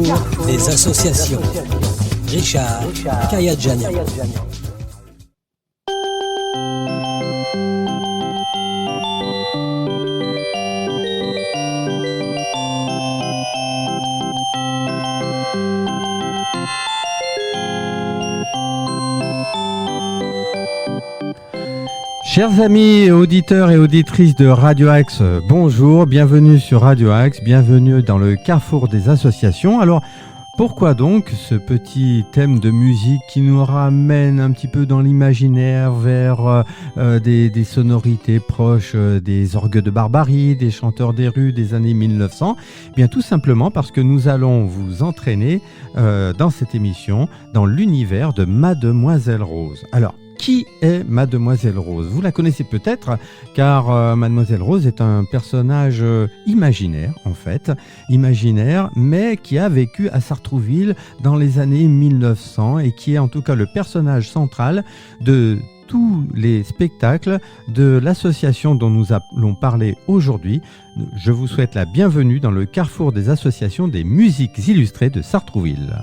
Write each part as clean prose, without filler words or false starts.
des associations. Richard Kayadjani. Chers amis auditeurs et auditrices de Radio Axe, bonjour, bienvenue sur Radio Axe, bienvenue dans le carrefour des associations. Alors, pourquoi donc ce petit thème de musique qui nous ramène un petit peu dans l'imaginaire vers des sonorités proches des orgues de Barbarie, des chanteurs des rues des années 1900 ? Bien tout simplement parce que nous allons vous entraîner dans cette émission dans l'univers de Mademoiselle Rose. Alors, qui est Mademoiselle Rose ? Vous la connaissez peut-être car Mademoiselle Rose est un personnage imaginaire en fait, mais qui a vécu à Sartrouville dans les années 1900 et qui est en tout cas le personnage central de tous les spectacles de l'association dont nous allons parler aujourd'hui. Je vous souhaite la bienvenue dans le carrefour des associations des musiques illustrées de Sartrouville.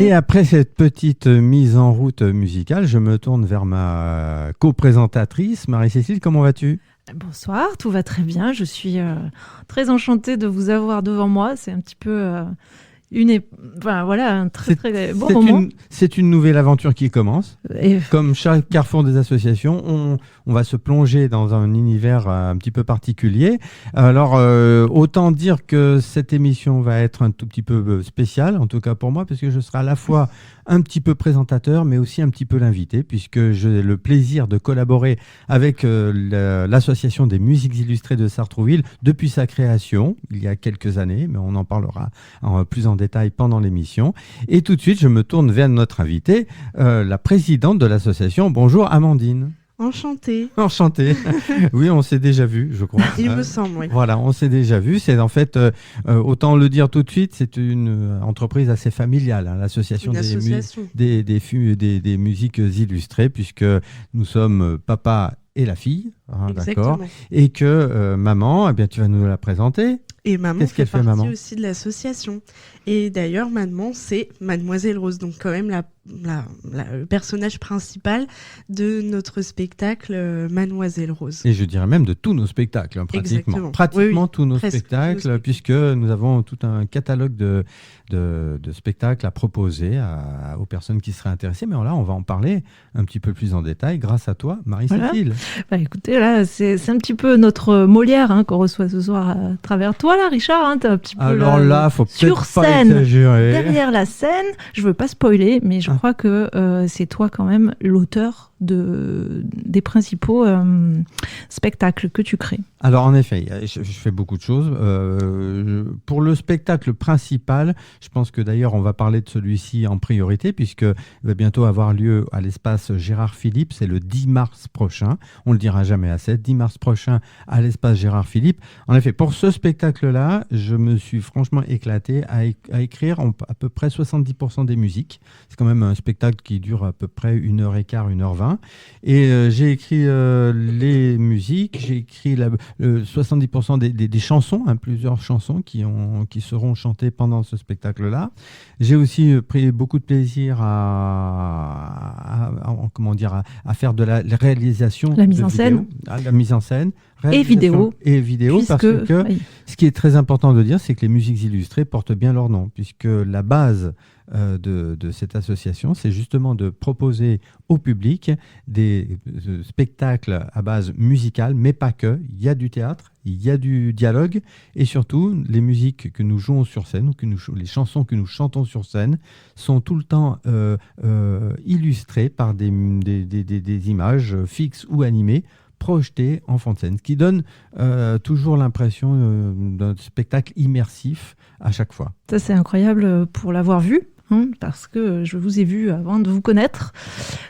Et après cette petite mise en route musicale, je me tourne vers ma co-présentatrice, Marie-Cécile. Comment vas-tu ? Bonsoir, tout va très bien. Je suis très enchantée de vous avoir devant moi. C'est un petit peu un très bon moment. C'est une nouvelle aventure qui commence. Comme chaque carrefour des associations, on va se plonger dans un univers un petit peu particulier. Alors, autant dire que cette émission va être un tout petit peu spéciale, en tout cas pour moi, parce que je serai à la fois un petit peu présentateur, mais aussi un petit peu l'invité, puisque j'ai le plaisir de collaborer avec l'association des musiques illustrées de Sartrouville depuis sa création, il y a quelques années, mais on en parlera plus en détail pendant l'émission. Et tout de suite, je me tourne vers notre invitée, la présidente de l'association. Bonjour Amandine. Enchantée. Enchantée. Oui, on s'est déjà vu, je crois. Il me semble, oui. Voilà, on s'est déjà vu. C'est en fait, autant le dire tout de suite, c'est une entreprise assez familiale, hein, l'association des musiques illustrées, puisque nous sommes papa et la fille, hein, d'accord. Et que maman, eh bien, tu vas nous la présenter. Et maman Qu'est-ce qu'elle fait, maman ? aussi de l'association. Et d'ailleurs, maman, c'est Mademoiselle Rose, donc quand même le personnage principal de notre spectacle Mademoiselle Rose. Et je dirais même de tous nos spectacles, hein, pratiquement. Exactement. Pratiquement Oui, tous nos spectacles, puisque nous avons tout un catalogue de spectacles à proposer aux personnes qui seraient intéressées. Mais là, on va en parler un petit peu plus en détail grâce à toi, Marie-Cécile. Voilà. Écoutez, là, c'est un petit peu notre Molière qu'on reçoit ce soir à travers toi, là, Richard. Hein, t'es un petit peu alors là, faut peut-être sur pas scène, exagérer. derrière la scène. Je veux pas spoiler, mais je crois que c'est toi quand même l'auteur des principaux spectacles que tu crées. Alors en effet, je fais beaucoup de choses. Pour le spectacle principal, je pense que d'ailleurs on va parler de celui-ci en priorité puisqu'il va bientôt avoir lieu à l'espace Gérard Philippe, c'est le 10 mars prochain. On le dira jamais assez, 10 mars prochain à l'espace Gérard Philippe. En effet, pour ce spectacle-là, je me suis franchement éclaté à écrire à peu près 70% des musiques. C'est quand même un spectacle qui dure à peu près 1h15, 1h20. Et j'ai écrit les musiques, j'ai écrit 70% des chansons, hein, plusieurs chansons qui seront chantées pendant ce spectacle-là. J'ai aussi pris beaucoup de plaisir à faire de la réalisation, la mise en scène, la mise en scène. Et vidéo, parce que ce qui est très important de dire, c'est que les musiques illustrées portent bien leur nom, puisque la base de cette association, c'est justement de proposer au public des spectacles à base musicale, mais pas que. Il y a du théâtre, il y a du dialogue, et surtout, les musiques que nous jouons sur scène, ou les chansons que nous chantons sur scène, sont tout le temps illustrées par des images fixes ou animées, projeté en fond de scène, ce qui donne toujours l'impression d'un spectacle immersif à chaque fois. Ça, c'est incroyable pour l'avoir vu, parce que je vous ai vu avant de vous connaître.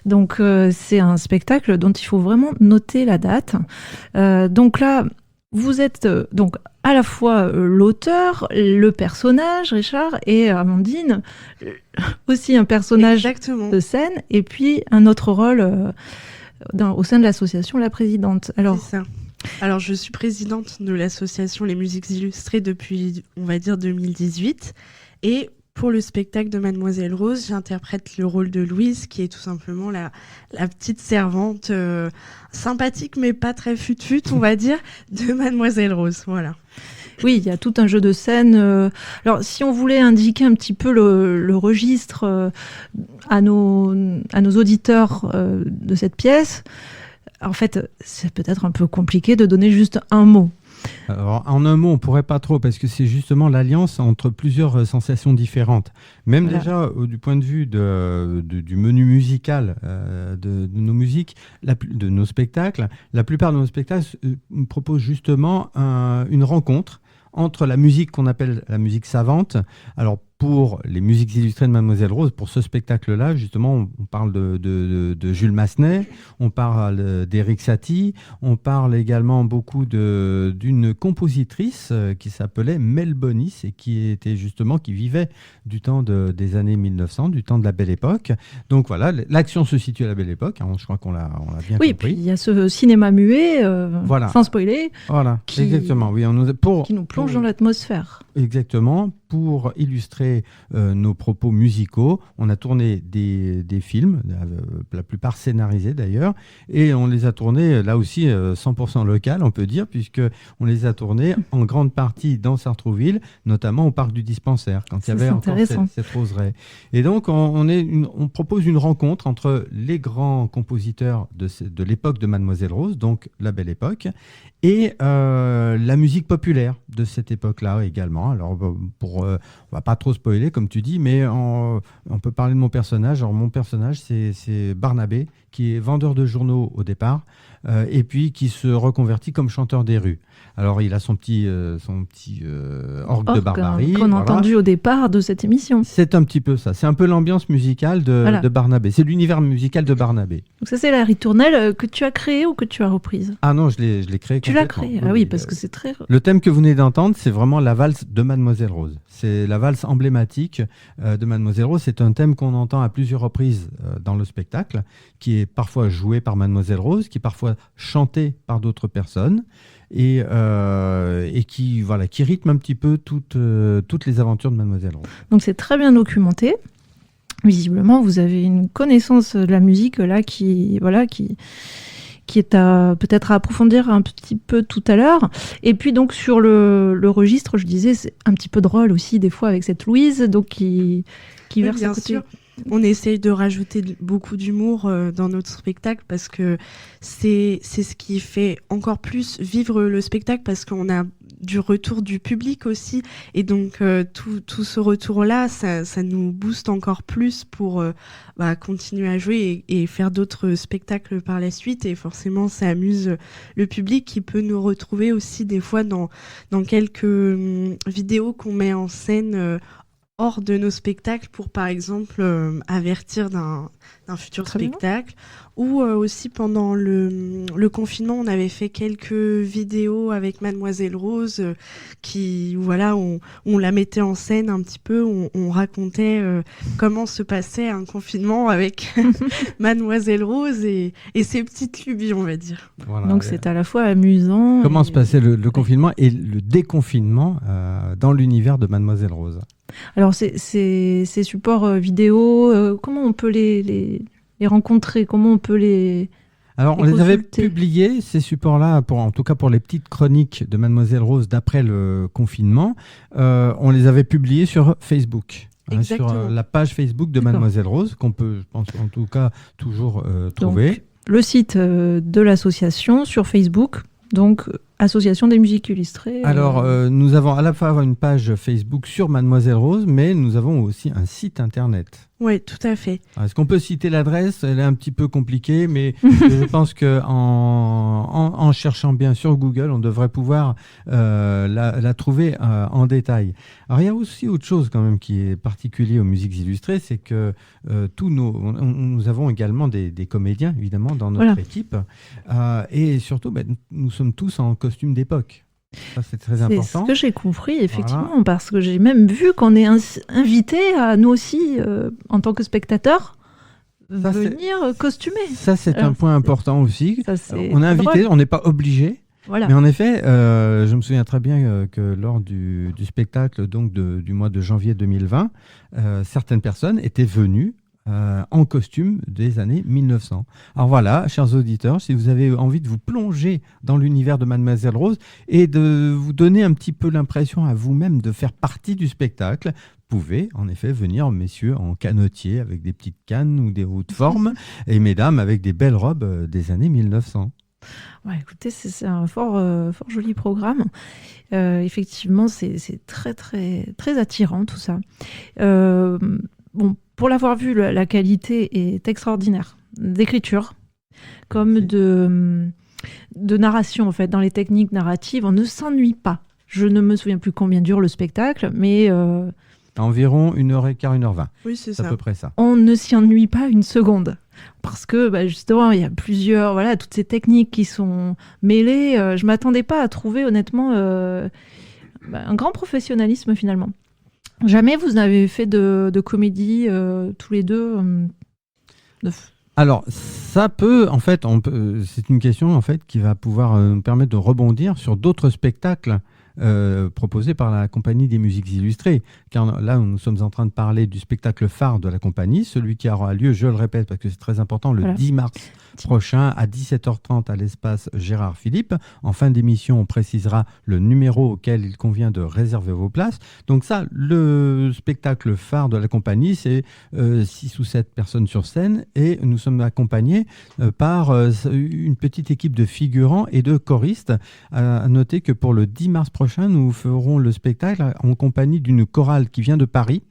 Donc, c'est un spectacle dont il faut vraiment noter la date. Donc là, vous êtes donc à la fois l'auteur, le personnage, Richard, et Amandine, aussi un personnage Exactement. de scène, et puis un autre rôle au sein de l'association La Présidente. Alors, C'est ça. Alors, je suis présidente de l'association Les Musiques Illustrées depuis, on va dire, 2018. Et pour le spectacle de Mademoiselle Rose, j'interprète le rôle de Louise, qui est tout simplement la petite servante sympathique, mais pas très fut-fut, on va dire, de Mademoiselle Rose. Voilà. oui, il y a tout un jeu de scène. Alors, si on voulait indiquer un petit peu le registre à nos auditeurs de cette pièce, en fait, c'est peut-être un peu compliqué de donner juste un mot. Alors, en un mot, on pourrait pas trop, parce que c'est justement l'alliance entre plusieurs sensations différentes. Même Voilà. déjà, du point de vue du menu musical de nos musiques, de nos spectacles, la plupart de nos spectacles proposent justement une rencontre entre la musique qu'on appelle la musique savante. Alors, pour les musiques illustrées de Mademoiselle Rose, pour ce spectacle-là, justement, on parle de Jules Massenet, on parle d'Éric Satie, on parle également beaucoup d'une compositrice qui s'appelait Mel Bonis et qui vivait du temps des années 1900, du temps de la Belle Époque. Donc voilà, l'action se situe à la Belle Époque, hein, je crois qu'on l'a bien Oui, compris. puis il y a ce cinéma muet, Voilà. sans spoiler, Voilà, exactement. Oui, qui nous plonge dans l'atmosphère. Exactement. Pour illustrer nos propos musicaux, on a tourné des films, la plupart scénarisés d'ailleurs, et on les a tournés là aussi 100% local, on peut dire, puisque on les a tournés en grande partie dans Sartrouville, notamment au parc du Dispensaire, quand il y avait encore cette roseraie. Et donc on propose une rencontre entre les grands compositeurs de l'époque de Mademoiselle Rose, donc la Belle Époque, et la musique populaire de cette époque-là également. Alors, on va pas trop spoiler, comme tu dis, mais on peut parler de mon personnage. Alors, mon personnage, c'est Barnabé, qui est vendeur de journaux au départ, et puis qui se reconvertit comme chanteur des rues. Alors, il a son petit orgue de barbarie. Qu'on a entendu au départ de cette émission. C'est un petit peu ça. C'est un peu l'ambiance musicale de Barnabé. C'est l'univers musical de Barnabé. Donc ça, c'est la ritournelle que tu as créée ou que tu as reprise ? Ah non, je l'ai créée. Tu l'as créée, ah oui, parce que c'est très... Le thème que vous venez d'entendre, c'est vraiment la valse de Mademoiselle Rose. C'est la valse emblématique de Mademoiselle Rose. C'est un thème qu'on entend à plusieurs reprises dans le spectacle, qui est parfois joué par Mademoiselle Rose, qui est parfois chanté par d'autres personnes, et qui rythme un petit peu toutes les aventures de Mademoiselle Rose. Donc c'est très bien documenté. Visiblement, vous avez une connaissance de la musique là qui est peut-être à approfondir un petit peu tout à l'heure. Et puis donc sur le registre, je disais, c'est un petit peu drôle aussi des fois avec cette Louise, donc qui verse bien à côté. sûr. On essaye de rajouter beaucoup d'humour dans notre spectacle parce que c'est ce qui fait encore plus vivre le spectacle, parce qu'on a du retour du public aussi, et donc tout ce retour-là, ça nous booste encore plus pour continuer à jouer et faire d'autres spectacles par la suite, et forcément ça amuse le public qui peut nous retrouver aussi des fois dans quelques vidéos qu'on met en scène hors de nos spectacles pour, par exemple, avertir d'un futur spectacle. Ou aussi pendant le confinement, on avait fait quelques vidéos avec Mademoiselle Rose on la mettait en scène un petit peu, on racontait comment se passait un confinement avec Mademoiselle Rose et ses petites lubies, on va dire. Voilà, donc c'est à la fois amusant. Comment se passait le confinement et le déconfinement dans l'univers de Mademoiselle Rose. Alors, ces supports vidéo, comment on peut les rencontrer ? Comment on peut les... Alors, on les avait publiés, ces supports-là, en tout cas pour les petites chroniques de Mademoiselle Rose d'après le confinement. On les avait publiés sur Facebook. Sur la page Facebook de Mademoiselle Rose, qu'on peut, je pense, en tout cas, toujours trouver. Donc, le site de l'association sur Facebook, donc Association des musiques illustrées. Alors, nous avons à la fois une page Facebook sur Mademoiselle Rose, mais nous avons aussi un site internet. Oui, tout à fait. Est-ce qu'on peut citer l'adresse? Elle est un petit peu compliquée, mais je pense qu'en cherchant bien sur Google, on devrait pouvoir la trouver en détail. Alors, il y a aussi autre chose quand même qui est particulier aux musiques illustrées, c'est que nous avons également des comédiens, évidemment, dans notre équipe. Et surtout, nous sommes tous en costume d'époque. Ça, c'est très important. C'est ce que j'ai compris, effectivement, parce que j'ai même vu qu'on est invité à, nous aussi, en tant que spectateurs, venir costumer. Ça, c'est un point important aussi. Ça, on est invité, on n'est pas obligé. Voilà. Mais en effet, je me souviens très bien que lors du spectacle donc du mois de janvier 2020, certaines personnes étaient venues en costume des années 1900. Alors voilà, chers auditeurs, si vous avez envie de vous plonger dans l'univers de Mademoiselle Rose et de vous donner un petit peu l'impression à vous-même de faire partie du spectacle, vous pouvez en effet venir, messieurs, en canotier avec des petites cannes ou des hautes formes, et mesdames avec des belles robes des années 1900. Ouais, écoutez, c'est un fort joli programme. Effectivement, c'est très, très, très attirant tout ça. Bon, pour l'avoir vu, la qualité est extraordinaire, d'écriture, comme de narration en fait. Dans les techniques narratives, on ne s'ennuie pas. Je ne me souviens plus combien dure le spectacle, mais environ 1h15, 1h20. Oui, c'est à peu près ça. On ne s'y ennuie pas une seconde. Parce que justement, il y a plusieurs, toutes ces techniques qui sont mêlées. Je ne m'attendais pas à trouver honnêtement un grand professionnalisme finalement. Jamais vous n'avez fait de comédie tous les deux Alors, ça peut, en fait, c'est une question en fait qui va pouvoir nous permettre de rebondir sur d'autres spectacles proposés par la Compagnie des musiques illustrées. Car là, nous sommes en train de parler du spectacle phare de la compagnie, celui qui aura lieu, je le répète parce que c'est très important, le 10 mars prochain à 17h30 à l'espace Gérard Philippe. En fin d'émission, on précisera le numéro auquel il convient de réserver vos places. Donc ça, le spectacle phare de la compagnie, c'est 6 ou 7 personnes sur scène et nous sommes accompagnés par une petite équipe de figurants et de choristes. À noter que pour le 10 mars prochain, nous ferons le spectacle en compagnie d'une chorale qui vient de Paris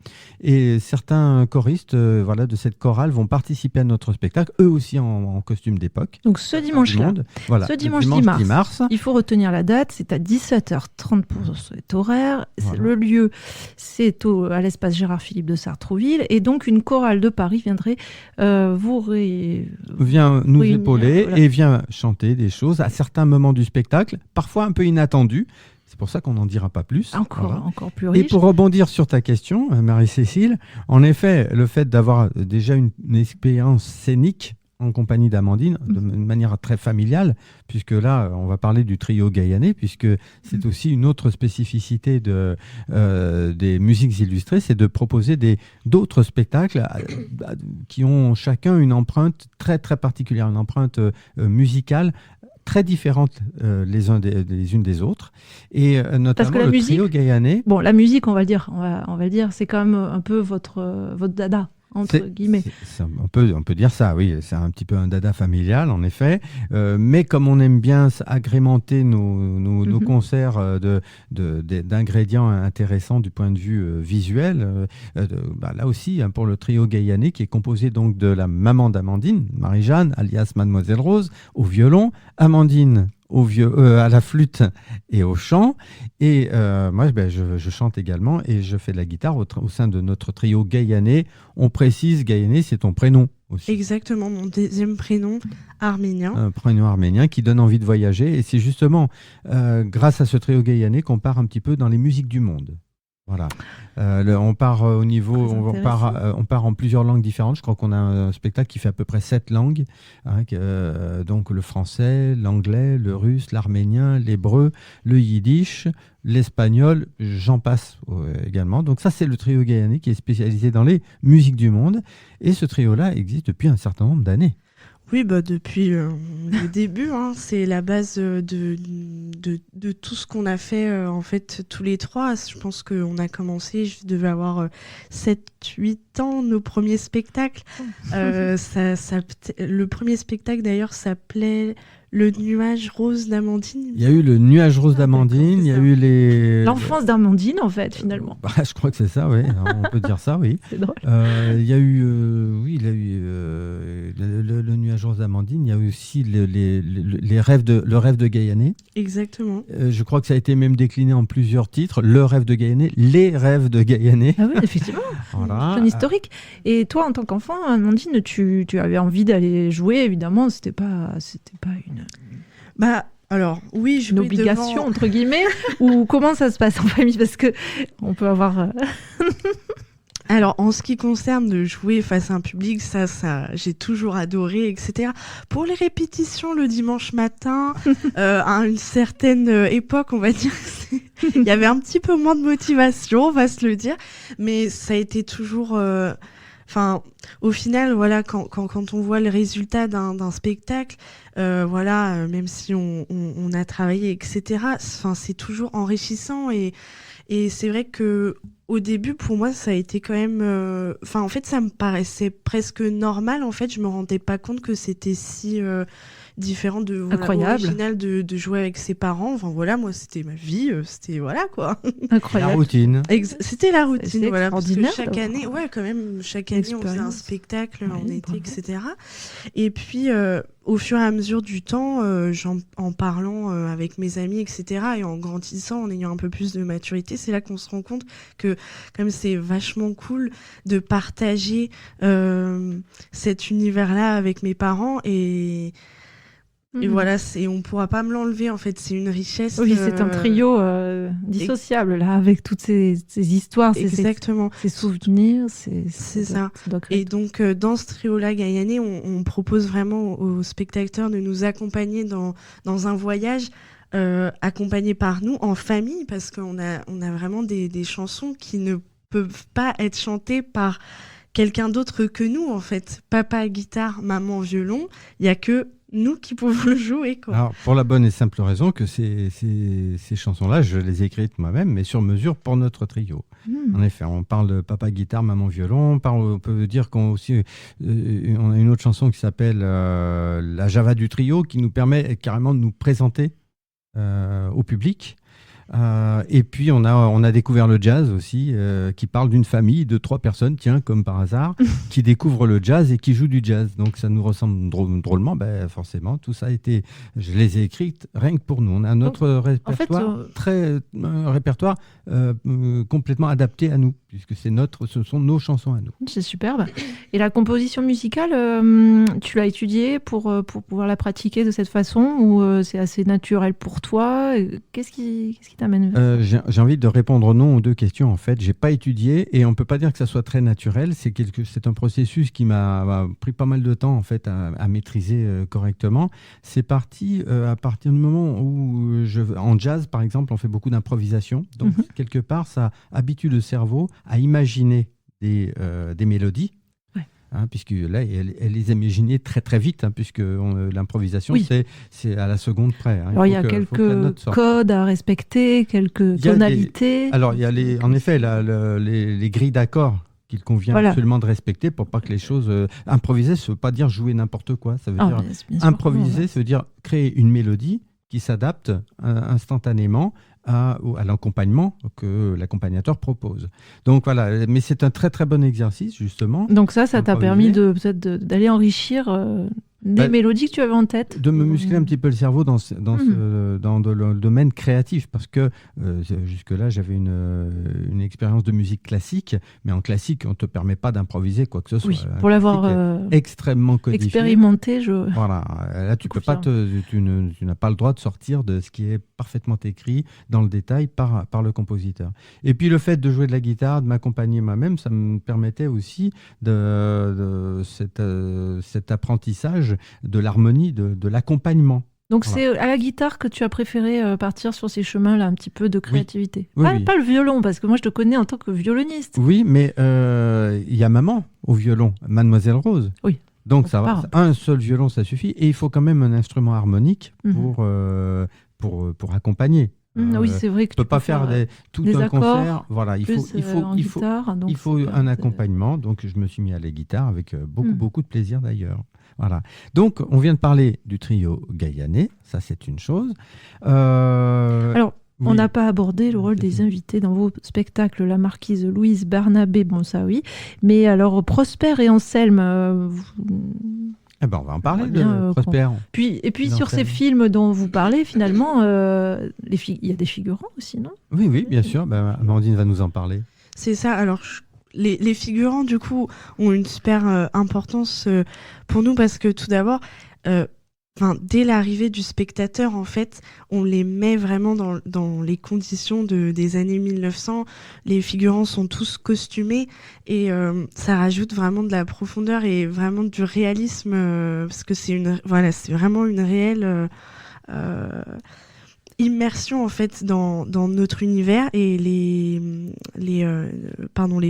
et certains choristes de cette chorale vont participer à notre spectacle, eux aussi en costume d'époque. Donc ce dimanche-là, ce dimanche 10 mars, il faut retenir la date, c'est à 17h30 pour cet horaire. Voilà. Le lieu, c'est à l'espace Gérard Philippe de Sartrouville. Et donc une chorale de Paris viendrait vient nous épauler et vient chanter des choses à certains moments du spectacle, parfois un peu inattendus. C'est pour ça qu'on n'en dira pas plus. Encore plus riche. Et pour rebondir sur ta question, Marie-Cécile, en effet, le fait d'avoir déjà une expérience scénique en compagnie d'Amandine, de manière très familiale, puisque là, on va parler du trio Gaïané, puisque c'est aussi une autre spécificité des musiques illustrées, c'est de proposer d'autres spectacles qui ont chacun une empreinte très, très particulière, une empreinte musicale très différentes les unes des autres, et notamment le trio Gaïané. Bon, la musique, on va le dire, c'est quand même un peu votre dada. Entre guillemets. On peut dire ça, oui. C'est un petit peu un dada familial, en effet. Mais comme on aime bien agrémenter nos concerts d'ingrédients intéressants du point de vue visuel, là aussi, pour le trio Gaïané, qui est composé donc de la maman d'Amandine, Marie-Jeanne, alias Mademoiselle Rose, au violon, Amandine à la flûte et au chant. Et moi, je chante également et je fais de la guitare au sein de notre trio Gaïané. On précise, Gaïané, c'est ton prénom aussi. Exactement, mon deuxième prénom arménien. Un prénom arménien qui donne envie de voyager. Et c'est justement grâce à ce trio Gaïané qu'on part un petit peu dans les musiques du monde. Voilà. On part on part en plusieurs langues différentes. Je crois qu'on a un spectacle qui fait à peu près 7 langues. Donc le français, l'anglais, le russe, l'arménien, l'hébreu, le yiddish, l'espagnol, j'en passe également. Donc ça, c'est le trio Gaïané qui est spécialisé dans les musiques du monde. Et ce trio-là existe depuis un certain nombre d'années. Oui, depuis le début, c'est la base de tout ce qu'on a fait en fait tous les trois. Je pense qu'on a commencé, je devais avoir 7, 8 temps nos premiers spectacles. Le premier spectacle d'ailleurs s'appelait Le nuage rose d'Amandine. Il y a eu le nuage rose d'Amandine, il y a eu les... L'enfance d'Amandine, en fait, finalement. Je crois que c'est ça, oui. On peut dire ça, oui. C'est drôle. Il y a eu, le nuage rose d'Amandine. Il y a eu aussi le rêve de Gaïané. Exactement. Je crois que ça a été même décliné en plusieurs titres. Le rêve de Gaïané, les rêves de Gaïané. Ah oui, effectivement. Voilà. C'est un historique. Et toi, en tant qu'enfant, Amandine, tu avais envie d'aller jouer, évidemment. C'était pas une Alors, oui, une obligation, entre guillemets, ou comment ça se passe en famille? Parce que on peut avoir... Alors, en ce qui concerne de jouer face à un public, ça, j'ai toujours adoré, etc. Pour les répétitions le dimanche matin, à une certaine époque, on va dire, il y avait un petit peu moins de motivation, on va se le dire, mais ça a été toujours... au final, voilà, quand on voit le résultat d'un spectacle, même si on a travaillé, etc., c'est toujours enrichissant et c'est vrai que au début, pour moi, ça a été quand même... en fait, ça me paraissait presque normal. En fait, je me rendais pas compte que c'était si différent Incroyable. original de jouer avec ses parents. Enfin, voilà, moi, c'était ma vie. C'était, voilà, quoi. Incroyable. La routine. C'était la routine, C'est voilà. Parce que extraordinaire. chaque année, on faisait un spectacle en Ouais, été, bravo. etc. Et puis... au fur et à mesure du temps, en parlant avec mes amis, etc., et en grandissant, en ayant un peu plus de maturité, c'est là qu'on se rend compte que comme c'est vachement cool de partager cet univers-là avec mes parents et voilà, on pourra pas me l'enlever en fait, c'est une richesse. Oui, c'est un trio dissociable là, avec toutes ces histoires, Exactement. ces souvenirs, C'est ça. ça doit créer. Et donc, dans ce trio-là, Gaïané, on propose vraiment aux spectateurs de nous accompagner dans un voyage accompagné par nous, en famille, parce qu'on a vraiment des chansons qui ne peuvent pas être chantées par quelqu'un d'autre que nous, en fait. Papa guitare, maman violon, il n'y a que nous qui pouvons le jouer, quoi. Alors, pour la bonne et simple raison que ces chansons-là, je les ai écrites moi-même, mais sur mesure pour notre trio. En effet, on parle de papa guitare, maman violon. On peut dire qu'on a une autre chanson qui s'appelle La Java du trio, qui nous permet carrément de nous présenter au public. Et puis on a découvert le jazz aussi, qui parle d'une famille de 3 personnes, tiens, comme par hasard, qui découvrent le jazz et qui jouent du jazz. Donc ça nous ressemble drôlement. Forcément, tout ça je les ai écrites rien que pour nous. On a notre répertoire, répertoire complètement adapté à nous, puisque ce sont nos chansons à nous. C'est superbe. Et la composition musicale, tu l'as étudiée pour pouvoir la pratiquer de cette façon, ou c'est assez naturel pour toi? Qu'est-ce qui t'amène vers ça? J'ai envie de répondre non aux 2 questions. En fait, j'ai pas étudié et on peut pas dire que ça soit très naturel. C'est un processus qui m'a pris pas mal de temps en fait à maîtriser correctement. C'est parti à partir du moment où en jazz, par exemple, on fait beaucoup d'improvisation. Donc quelque part, ça habitue le cerveau à imaginer des mélodies. Puisque là, elle les imaginait très très vite, puisque l'improvisation, c'est à la seconde près. Alors il y a quelques codes à respecter, quelques tonalités. Alors il y a en effet les grilles d'accords qu'il convient absolument de respecter pour pas que les choses... improviser, ça ne veut pas dire jouer n'importe quoi. Ça veut dire improviser, ça veut dire créer une mélodie qui s'adapte instantanément à l'accompagnement que l'accompagnateur propose. Donc voilà, mais c'est un très très bon exercice justement. Donc ça t'a permis peut-être d'aller enrichir des mélodies que tu avais en tête. De me muscler un petit peu le cerveau dans le domaine créatif, parce que jusque-là j'avais une expérience de musique classique, mais en classique on ne te permet pas d'improviser quoi que ce soit. Oui, pour l'avoir extrêmement codifié. Expérimenté, Voilà, là tu n'as pas le droit de sortir de ce qui est parfaitement écrit dans le détail par le compositeur. Et puis le fait de jouer de la guitare, de m'accompagner moi-même, ça me permettait aussi de cet apprentissage de l'harmonie, de l'accompagnement. Donc c'est à la guitare que tu as préféré partir sur ces chemins-là, un petit peu de créativité. Pas le violon, parce que moi je te connais en tant que violoniste. Oui, mais il y a maman au violon, Mademoiselle Rose. Oui. Donc ça va, un seul violon ça suffit, et il faut quand même un instrument harmonique pour accompagner. Oui, c'est vrai que tu peux pas faire tout un accords, concert. Voilà, il faut guitare, un accompagnement. Donc, je me suis mis à la guitare avec beaucoup de plaisir d'ailleurs. Voilà. Donc, on vient de parler du trio Gaïané. Ça, c'est une chose. Alors, on oui. n'a pas abordé le rôle des invités dans vos spectacles. La marquise Louise Barnabé, bon, ça oui. Mais alors, Prosper et Anselme, Eh ben, on va en parler de Prosper. Et puis sur ces films dont vous parlez, finalement, il y a des figurants aussi, non ? Oui, bien sûr. Amandine va nous en parler. C'est ça. Alors, les figurants, du coup, ont une super importance pour nous parce que tout d'abord, dès l'arrivée du spectateur, en fait, on les met vraiment dans les conditions des années 1900. Les figurants sont tous costumés et ça rajoute vraiment de la profondeur et vraiment du réalisme parce que c'est vraiment une réelle immersion en fait dans notre univers et les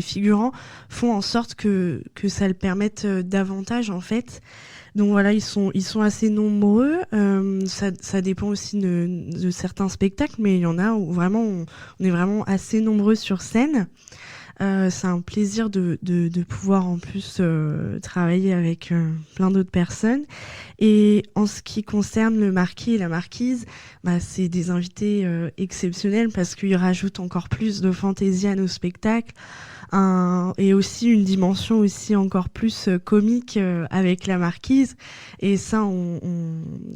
figurants font en sorte que ça le permette davantage en fait. Donc voilà, ils sont assez nombreux. Ça dépend aussi de certains spectacles, mais il y en a où vraiment on est vraiment assez nombreux sur scène. C'est un plaisir de pouvoir en plus travailler avec plein d'autres personnes. Et en ce qui concerne le marquis et la marquise, c'est des invités exceptionnels parce qu'ils rajoutent encore plus de fantaisie à nos spectacles. Et aussi une dimension aussi encore plus comique avec la marquise. Et ça,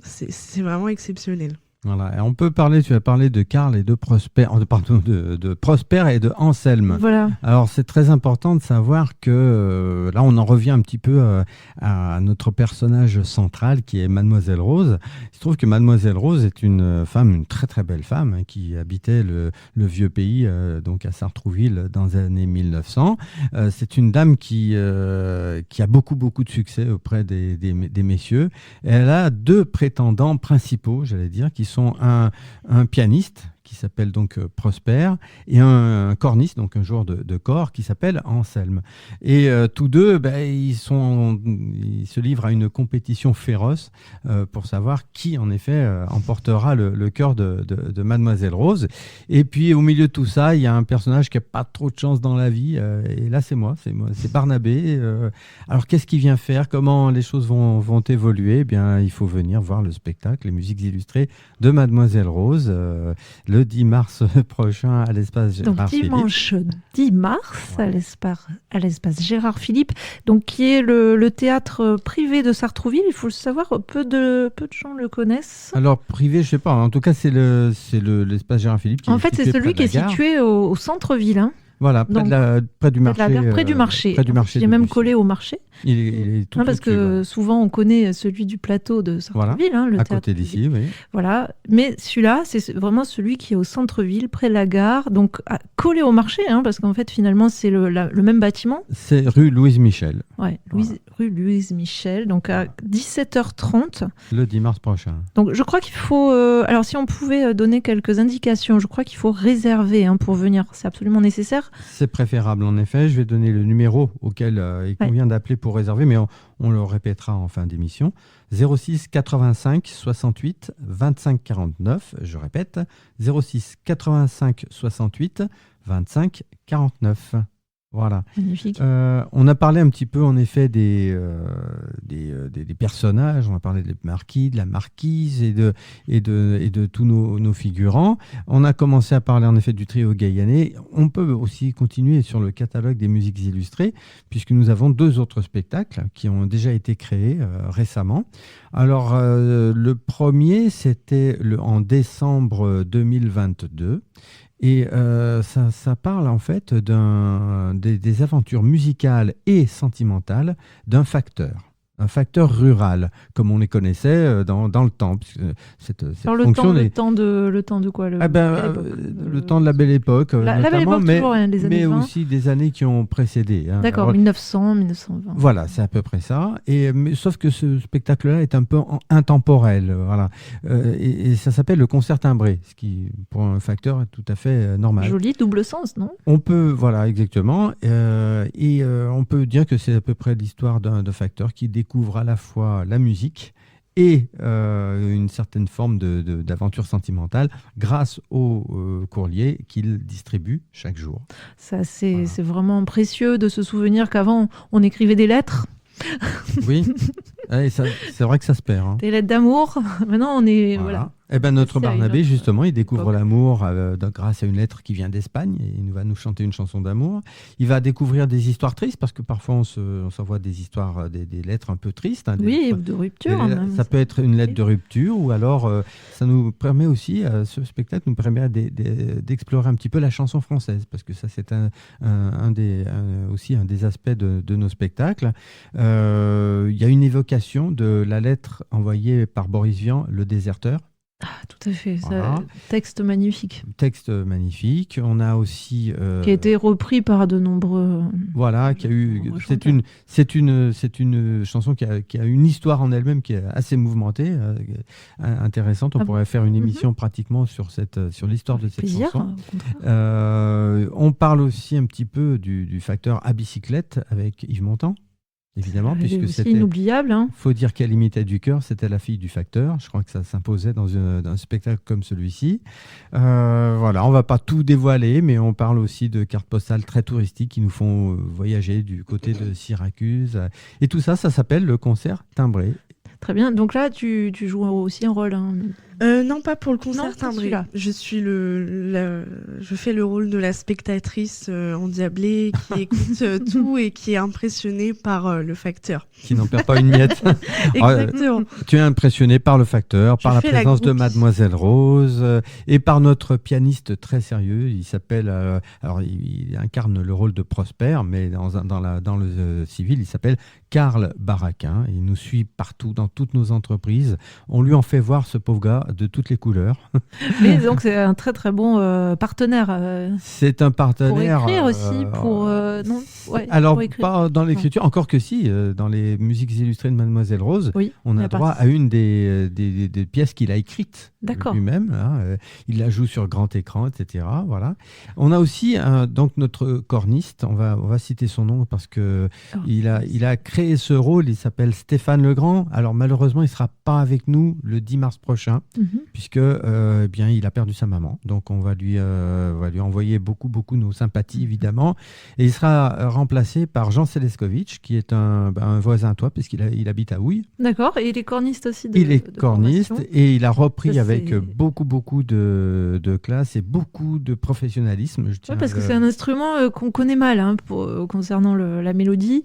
c'est vraiment exceptionnel. Voilà. Et on peut parler, tu as parlé de Karl et de Prosper, de Prosper et de Anselme. Voilà. Alors c'est très important de savoir que là on en revient un petit peu à notre personnage central qui est Mademoiselle Rose. Il se trouve que Mademoiselle Rose est une très très belle femme qui habitait le vieux pays, donc à Sartrouville dans les années 1900. C'est une dame qui a beaucoup de succès auprès des messieurs. Et elle a deux prétendants principaux, j'allais dire, qui sont un pianiste qui s'appelle donc Prosper et un corniste, donc un joueur de corps qui s'appelle Anselme. Et tous deux, ils se livrent à une compétition féroce pour savoir qui en effet emportera le cœur de Mademoiselle Rose. Et puis au milieu de tout ça, il y a un personnage qui n'a pas trop de chance dans la vie. Et là, c'est Barnabé. Alors qu'est-ce qu'il vient faire ? Comment les choses vont évoluer ? Eh bien, il faut venir voir le spectacle, les musiques illustrées de Mademoiselle Rose. Le 10 mars prochain à l'espace Gérard Philippe. Donc dimanche 10 mars à l'espace Gérard Philippe, donc qui est le théâtre privé de Sartrouville. Il faut le savoir, peu de gens le connaissent. Alors privé, je sais pas. En tout cas, c'est l'espace Gérard Philippe. En fait, c'est celui qui est situé au centre-ville. Hein. Voilà, près du marché. Près du marché. Il est même collé au marché. Il est tout parce que souvent on connaît celui du plateau de Sartrouville, voilà, le à théâtre côté d'ici, oui. Voilà, mais celui-là, c'est vraiment celui qui est au centre-ville, près de la gare, donc collé au marché, parce qu'en fait finalement c'est le même bâtiment. C'est rue Louise Michel. Ouais, rue Louise Michel, donc à 17h30. Le 10 mars prochain. Donc je crois qu'il faut, alors si on pouvait donner quelques indications, je crois qu'il faut réserver pour venir, c'est absolument nécessaire. C'est préférable en effet, je vais donner le numéro auquel il convient d'appeler pour réserver, mais on le répétera en fin d'émission. 06 85 68 25 49, je répète, 06 85 68 25 49. Voilà. Magnifique. On a parlé un petit peu en effet des personnages, on a parlé des marquis, de la marquise et de tous nos figurants. On a commencé à parler en effet du trio Gaïané. On peut aussi continuer sur le catalogue des musiques illustrées puisque nous avons deux autres spectacles qui ont déjà été créés récemment. Alors le premier c'était en décembre 2022. Et ça parle en fait des aventures musicales et sentimentales d'un facteur rural, comme on les connaissait dans le temps. Cette alors le temps de quoi le temps de la Belle Époque, la Belle Époque, mais aussi des années qui ont précédé. D'accord, alors, 1900, 1920. Voilà, c'est à peu près ça. Sauf que ce spectacle-là est un peu intemporel. Voilà. Et ça s'appelle le concert timbré, ce qui, pour un facteur, est tout à fait normal. Joli, double sens, non ? On peut, voilà, exactement. On peut dire que c'est à peu près l'histoire d'un facteur qui découvre à la fois la musique et une certaine forme d'aventure sentimentale grâce au courrier qu'il distribue chaque jour. Ça, c'est vraiment précieux de se souvenir qu'avant, on écrivait des lettres. Oui, c'est vrai que ça se perd. Hein. Des lettres d'amour. Maintenant, on est... Voilà. Eh ben, notre Barnabé, justement, il découvre l'amour grâce à une lettre qui vient d'Espagne et il va nous chanter une chanson d'amour. Il va découvrir des histoires tristes parce que parfois on s'envoie des histoires, des lettres un peu tristes. Hein, oui, de rupture. Ça peut être une lettre de rupture ou alors ça nous permet aussi, ce spectacle nous permet d'explorer un petit peu la chanson française parce que ça c'est aussi un des aspects de nos spectacles. Il y a une évocation de la lettre envoyée par Boris Vian, Le Déserteur. Ah, tout à fait, voilà. Texte magnifique. Texte magnifique. On a aussi qui a été repris par de nombreux. Voilà, qui a eu. C'est une chanson qui a une histoire en elle-même qui est assez mouvementée, intéressante. On pourrait faire une émission pratiquement sur l'histoire de cette chanson. On parle aussi un petit peu du facteur à bicyclette avec Yves Montand. Évidemment, puisque c'était inoubliable. Hein. Faut dire qu'elle imitait du cœur, c'était la fille du facteur. Je crois que ça s'imposait dans un spectacle comme celui-ci. Voilà, on va pas tout dévoiler, mais on parle aussi de cartes postales très touristiques qui nous font voyager du côté de Syracuse. Et tout ça, ça s'appelle le concert timbré. Très bien. Donc là, tu joues aussi un rôle. Hein. Non, pas pour le concert timbré. Je suis je fais le rôle de la spectatrice endiablée qui écoute tout et qui est impressionnée par le facteur. Qui n'en perd pas une miette. Exactement. Tu es impressionné par le facteur, par la présence de Mademoiselle Rose et par notre pianiste très sérieux. Il s'appelle, alors il incarne le rôle de Prosper, mais dans le civil, il s'appelle Karl Baraquin. Il nous suit partout, dans toutes nos entreprises. On lui en fait voir, ce pauvre gars, de toutes les couleurs. Mais donc c'est un très très bon partenaire. C'est un partenaire. Pour écrire aussi, alors pour écrire. pas dans l'écriture, encore que si, dans les musiques illustrées de Mademoiselle Rose, on a droit à une des pièces qu'il a écrites lui-même. Hein, il la joue sur grand écran, etc. Voilà. On a aussi donc notre corniste. On va citer son nom parce que il a créé ce rôle. Il s'appelle Stéphane Legrand. Alors malheureusement, il sera pas avec nous le 10 mars prochain. Puisque bien, il a perdu sa maman. Donc, on va lui envoyer beaucoup nos sympathies, évidemment. Et il sera remplacé par Jean Seleskovitch, qui est un voisin à toi, puisqu'il habite à Houille. D'accord. Et il est corniste aussi Il est corniste et il a repris avec beaucoup de classe et beaucoup de professionnalisme. Parce que c'est un instrument qu'on connaît mal concernant la mélodie.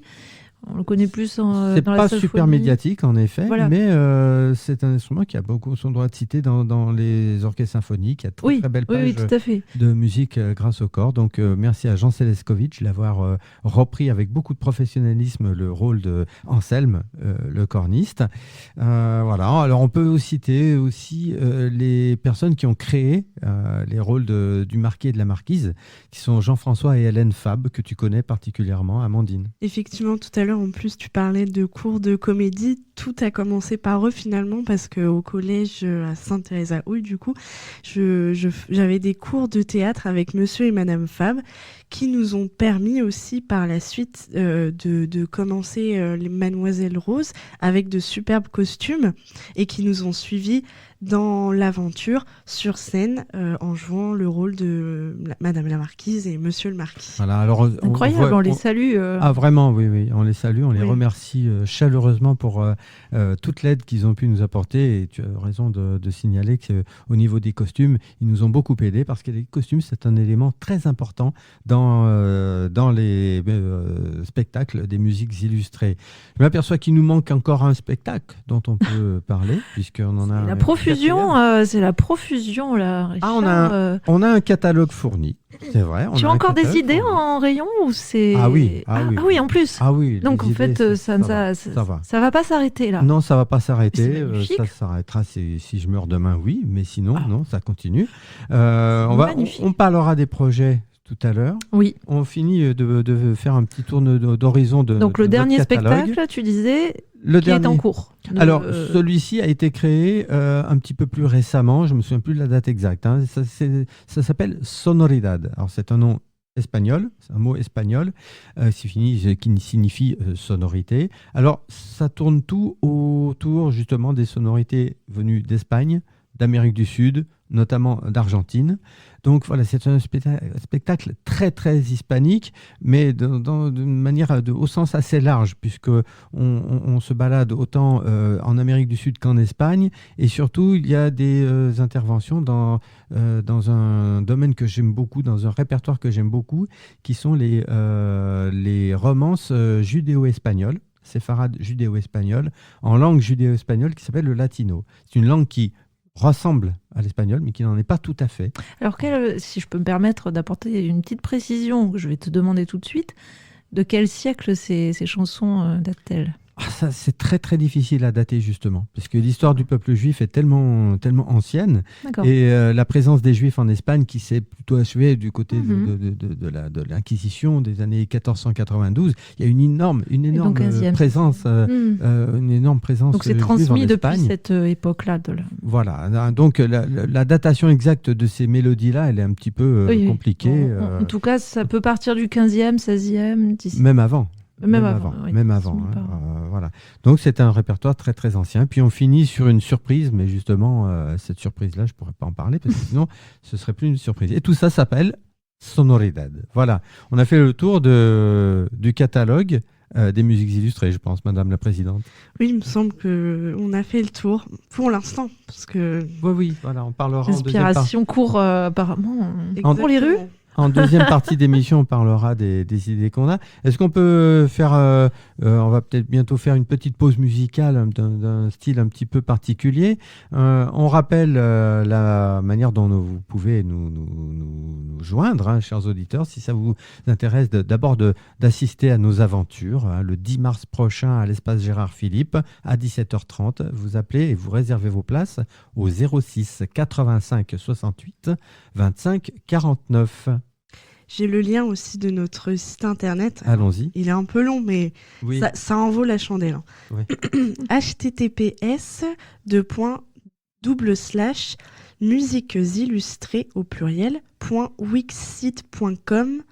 On le connaît plus dans la symphonie. C'est pas super médiatique, en effet, mais c'est un instrument qui a beaucoup son droit de citer dans les orchestres symphoniques. Il y a très belle page de musique grâce au corps. Donc, merci à Jean Seleskovitch d'avoir repris avec beaucoup de professionnalisme le rôle de Anselme, le corniste. Voilà. Alors, on peut citer aussi les personnes qui ont créé les rôles du marquis et de la marquise, qui sont Jean-François et Hélène Fabre, que tu connais particulièrement, Amandine. Effectivement, tout à l'heure, en plus, tu parlais de cours de comédie. Tout a commencé par eux, finalement, parce qu'au collège à Sainte-Thérèse-à-Houille, du coup, j'avais des cours de théâtre avec monsieur et madame Fabre qui nous ont permis aussi, par la suite, de commencer les Mademoiselle Rose avec de superbes costumes et qui nous ont suivis dans l'aventure sur scène en jouant le rôle de Madame la Marquise et Monsieur le Marquis. Voilà, alors incroyable, on les salue. Ah vraiment, oui, on les salue, on les remercie chaleureusement pour toute l'aide qu'ils ont pu nous apporter. Et tu as raison de signaler qu'au niveau des costumes, ils nous ont beaucoup aidés parce que les costumes, c'est un élément très important dans les spectacles des musiques illustrées. Je m'aperçois qu'il nous manque encore un spectacle dont on peut parler, puisqu'on en a... C'est la profusion, là, Richard. On a un catalogue fourni, c'est vrai. Tu as encore des idées en rayon ou c'est... Ah oui, en plus. Ah oui. Donc en fait, ça va pas s'arrêter là. Non, ça va pas s'arrêter. Ça s'arrêtera si je meurs demain, oui, mais sinon, non, ça continue. On parlera des projets tout à l'heure. Oui. On finit de faire un petit tour d'horizon de Donc le dernier spectacle, tu disais, est en cours. Alors, celui-ci a été créé un petit peu plus récemment, je ne me souviens plus de la date exacte. Hein. Ça s'appelle Sonoridad. Alors, c'est un nom espagnol, c'est un mot espagnol qui signifie sonorité. Alors, ça tourne tout autour justement des sonorités venues d'Espagne, d'Amérique du Sud, notamment d'Argentine. Donc voilà, c'est un spectacle très très hispanique, mais d'une manière au sens assez large, puisque on se balade autant en Amérique du Sud qu'en Espagne, et surtout il y a des interventions dans un domaine que j'aime beaucoup, dans un répertoire que j'aime beaucoup, qui sont les romances judéo-espagnoles, séfarades judéo-espagnoles, en langue judéo-espagnole qui s'appelle le latino. C'est une langue qui ressemble à l'espagnol, mais qui n'en est pas tout à fait. Alors, si je peux me permettre d'apporter une petite précision que je vais te demander tout de suite, de quel siècle ces chansons datent-elles ? Ça, c'est très très difficile à dater justement, parce que l'histoire du peuple juif est tellement ancienne, D'accord. et la présence des Juifs en Espagne qui s'est plutôt achevée du côté de l'Inquisition des années 1492. Il y a une énorme présence, une énorme présence. Donc c'est transmis depuis cette époque-là. Voilà. Donc la datation exacte de ces mélodies-là, elle est un petit peu compliquée. En tout cas, ça peut partir du 15e, 16e, 17e. Même avant. Même avant. Voilà. Donc c'est un répertoire très très ancien. Puis on finit sur une surprise, mais justement cette surprise-là, je pourrais pas en parler parce que sinon ce serait plus une surprise. Et tout ça s'appelle Sonoridad. Voilà. On a fait le tour du catalogue des musiques illustrées, je pense, Madame la Présidente. Oui, il me semble que on a fait le tour pour l'instant, parce que oui, voilà, on parlera. L'inspiration court apparemment pour les rues. En deuxième partie d'émission, on parlera des idées qu'on a. Est-ce qu'on peut faire... on va peut-être bientôt faire une petite pause musicale d'un style un petit peu particulier. On rappelle la manière dont vous pouvez nous joindre, chers auditeurs, si ça vous intéresse d'abord d'assister à nos aventures. Le 10 mars prochain à l'espace Gérard Philippe, à 17h30. Vous appelez et vous réservez vos places au 06 85 68 25 49. J'ai le lien aussi de notre site internet. Allons-y. Il est un peu long, mais ça en vaut la chandelle. Hein. Oui. https://musiquesillustrées au pluriel .wixsite.com.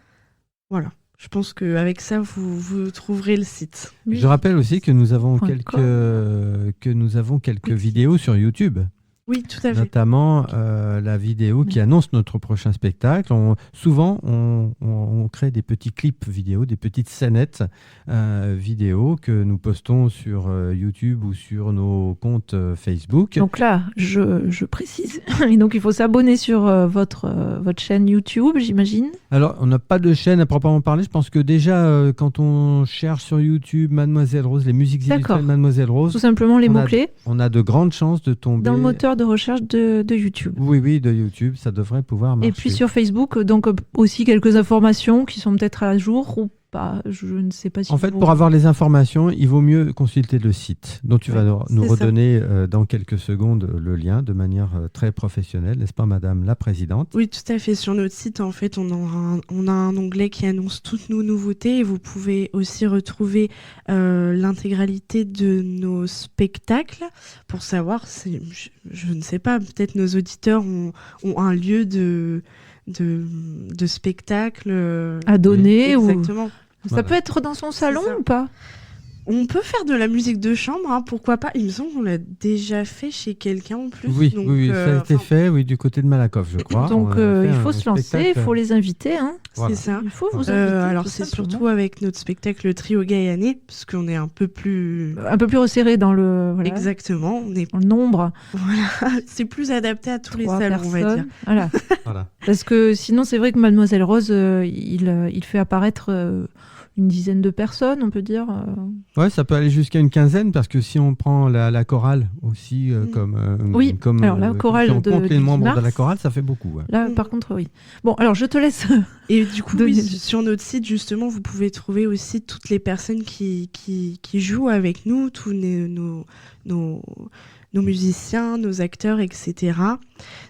Voilà. Je pense qu'avec ça, vous trouverez le site. Oui. Je rappelle aussi que nous avons quelques vidéos sur YouTube. Oui, tout à fait. Notamment la vidéo qui annonce notre prochain spectacle. Souvent, on crée des petits clips vidéo, des petites scénettes vidéo que nous postons sur YouTube ou sur nos comptes Facebook. Donc là, je précise. Et donc, il faut s'abonner sur votre chaîne YouTube, j'imagine. Alors, on n'a pas de chaîne à proprement parler. Je pense que déjà, quand on cherche sur YouTube Mademoiselle Rose, les musiques illustrées de Mademoiselle Rose, tout simplement les mots-clés. On a de grandes chances de tomber dans le moteur de recherche de YouTube. Oui, de YouTube, ça devrait pouvoir marcher. Et puis sur Facebook, donc aussi quelques informations qui sont peut-être à jour ou pas, je ne sais pas si... En fait, pour avoir les informations, il vaut mieux consulter le site, dont tu vas nous redonner dans quelques secondes le lien de manière très professionnelle, n'est-ce pas, Madame la Présidente ? Oui, tout à fait. Sur notre site, en fait, on a un onglet qui annonce toutes nos nouveautés et vous pouvez aussi retrouver l'intégralité de nos spectacles pour savoir, je ne sais pas, peut-être nos auditeurs ont un lieu de spectacle à donner. Exactement. Ça peut être dans son salon ou pas ? On peut faire de la musique de chambre, pourquoi pas. Il me semble qu'on l'a déjà fait chez quelqu'un en plus. Oui, ça a été fait du côté de Malakoff, je crois. Donc il faut se lancer, il faut les inviter. Voilà. C'est ça. Il faut vous inviter. Alors c'est surtout avec notre spectacle Trio Gaïané, parce qu'on est un peu plus resserré dans le... Voilà. Exactement. On est dans le nombre. Voilà. C'est plus adapté à tous les salons, on va dire. Voilà. Parce que sinon, c'est vrai que Mademoiselle Rose, il fait apparaître... une dizaine de personnes, on peut dire. Ouais, ça peut aller jusqu'à une quinzaine, parce que si on prend la chorale aussi, comme alors la chorale si on compte les membres de la chorale, ça fait beaucoup. Ouais. Là, par contre, oui. Bon, alors je te laisse. Et du coup, sur notre site, justement, vous pouvez trouver aussi toutes les personnes qui jouent avec nous, tous nos musiciens, nos acteurs, etc.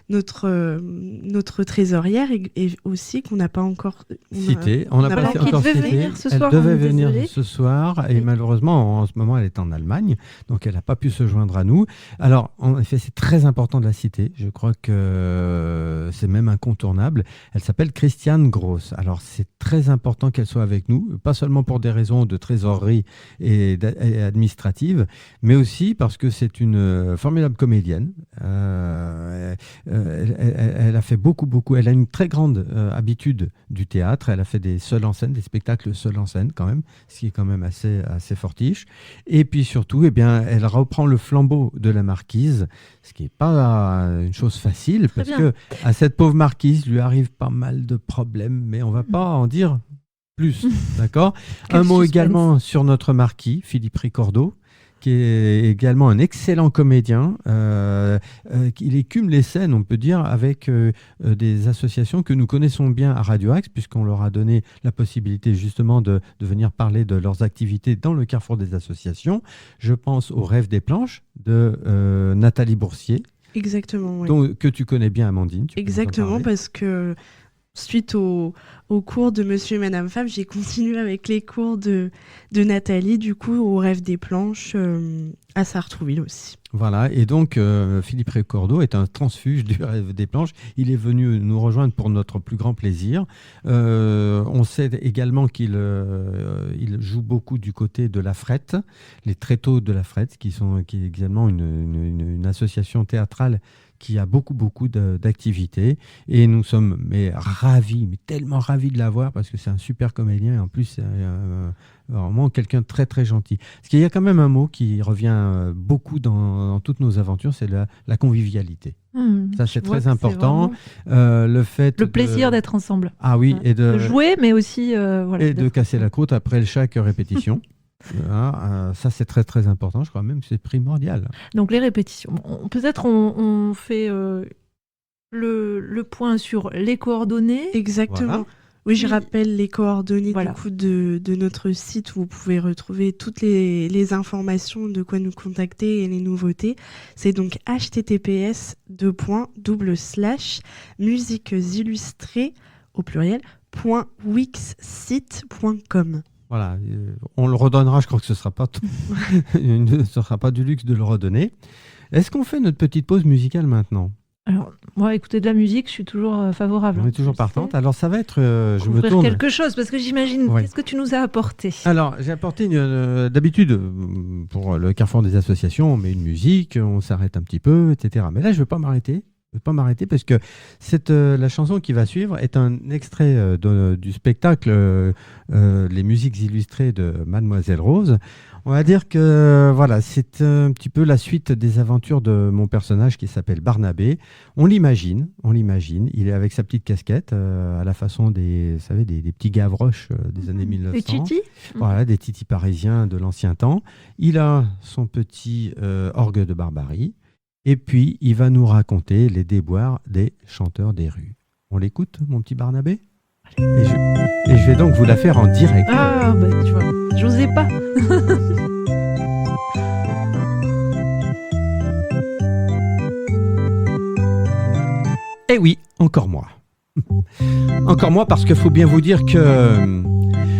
Notre trésorière et aussi qu'on n'a pas encore cité. On n'a pas qui encore devait cité. venir ce Elle soir, devait on est venir désolé. ce soir et malheureusement, en ce moment, elle est en Allemagne, donc elle n'a pas pu se joindre à nous. Alors, en effet, c'est très important de la citer. Je crois que c'est même incontournable. Elle s'appelle Christiane Gross. Alors, c'est très important qu'elle soit avec nous, pas seulement pour des raisons de trésorerie et administrative, mais aussi parce que c'est une formidable comédienne. Elle a fait beaucoup. Elle a une très grande habitude du théâtre. Elle a fait des seuls en scène, des spectacles seuls en scène quand même, ce qui est quand même assez fortiche. Et puis surtout, eh bien, elle reprend le flambeau de la marquise, ce qui n'est pas une chose facile, parce que à cette pauvre marquise lui arrive pas mal de problèmes, mais on va pas en dire plus, d'accord ? Un mot également sur notre marquis, Philippe Ricordeau, qui est également un excellent comédien. Il écume les scènes, on peut dire, avec des associations que nous connaissons bien à Radio Axe, puisqu'on leur a donné la possibilité justement de venir parler de leurs activités dans le carrefour des associations. Je pense au Rêve des planches de Nathalie Boursier. Exactement, oui. Que tu connais bien, Amandine. Exactement, parce que suite au cours de Monsieur et Madame Femme, j'ai continué avec les cours de Nathalie, du coup, au Rêve des planches à Sartrouville aussi. Voilà, et donc Philippe Ricordeau est un transfuge du Rêve des planches. Il est venu nous rejoindre pour notre plus grand plaisir. On sait également qu'il joue beaucoup du côté de la Frette, les tréteaux de la Frette, qui est également une association théâtrale qui a beaucoup d'activités. Et nous sommes ravis, tellement ravis de l'avoir, parce que c'est un super comédien, et en plus c'est vraiment quelqu'un de très très gentil. Parce qu'il y a quand même un mot qui revient beaucoup dans toutes nos aventures, c'est la convivialité. Ça, c'est très important. Le plaisir d'être ensemble. Ah oui, et de jouer, mais aussi et de casser la croûte après chaque répétition. Ça, c'est très très important. Je crois même que c'est primordial. Donc les répétitions. Peut-être on fait le point sur les coordonnées. Exactement. Voilà. Oui, je rappelle les coordonnées voilà. du coup de notre site où vous pouvez retrouver toutes les informations de quoi nous contacter et les nouveautés. C'est donc https://musiquesillustrées au pluriel .wixsite.com. Voilà, on le redonnera, je crois que ce sera pas du luxe de le redonner. Est-ce qu'on fait notre petite pause musicale maintenant ? Alors, moi, écouter de la musique, je suis toujours favorable. On est toujours partante. Alors, ça va être... je me ouvrir tourne... quelque chose, parce que j'imagine... Ouais. Qu'est-ce que tu nous as apporté ? Alors, j'ai apporté... d'habitude, pour le carrefour des associations, on met une musique, on s'arrête un petit peu, etc. Mais là, je ne vais pas m'arrêter. Parce que la chanson qui va suivre est un extrait du spectacle Les musiques illustrées de Mademoiselle Rose. On va dire que voilà, c'est un petit peu la suite des aventures de mon personnage qui s'appelle Barnabé. On l'imagine, il est avec sa petite casquette à la façon des petits Gavroches des années 1900. Des titis. Voilà, des titis parisiens de l'ancien temps. Il a son petit orgue de barbarie. Et puis, il va nous raconter les déboires des chanteurs des rues. On l'écoute, mon petit Barnabé ? Et je vais donc vous la faire en direct. Ah, bah tu vois, j'osais pas. Eh oui, encore moi. Encore moi, parce qu'il faut bien vous dire que...